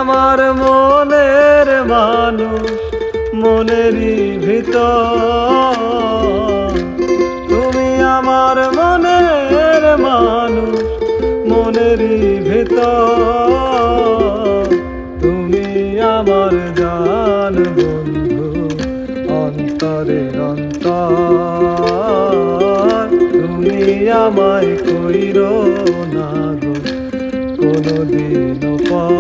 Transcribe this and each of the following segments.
আমার মনের মানুষ, মনেরই ভিতর। তুমি আমার মনের মানুষ, মনেরই ভিতর। তুমি আমার জান বন্ধু, অন্তরের অন্তর। তুমি আমায় কইরো না গো কোনদিনও পর।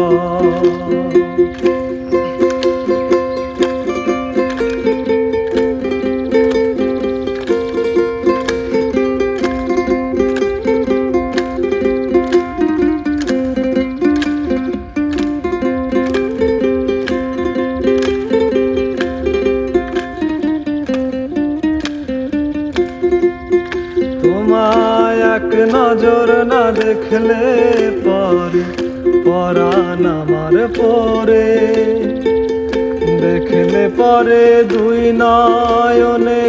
তোমায় এক নজর না দেখলে পরে পরাণ আমার পরে। দেখলে পরে দুই নয়নে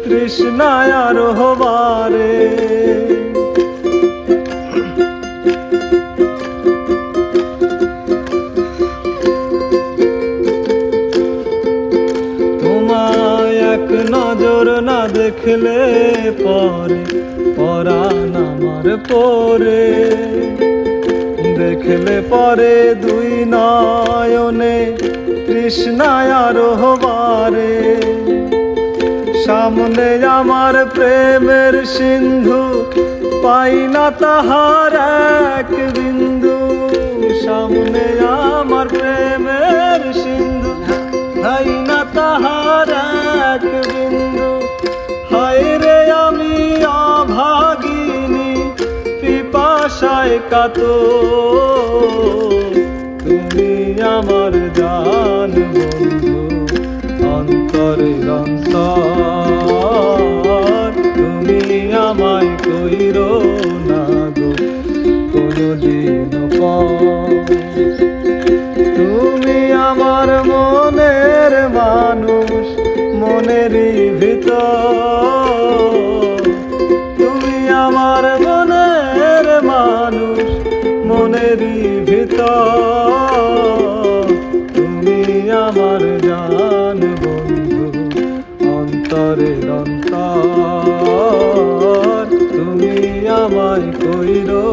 তৃষ্ণায় আরো বারে। তোমায় এক নজর না দেখলে পরে পরাণ আমার পরে। দেখলে পরে দুই নয়নে তৃষ্ণায় আরো বারে। সামনে আমার প্রেমের সিন্ধু, পাই না তাহার এক বিন্দু। সামনে আমার প্রেমের সিন্ধু, পাই না তাহার এক বিন্দু। হায় রে আমি অভাগিনী, পিপাসায় কাতর। তুমি আমার জান বন্ধু, অন্তরের অন্তর। তুমি আমায় কইরো না গো কোনদিনও পর। তুমি আমার মনের মানুষ, মনেরই ভিতর। তুমি আমার মনের মানুষ, মনেরই ভিতর। তুমি আমার জান বন্ধু, অন্তরের অন্তর। তুমি আমায় কইরো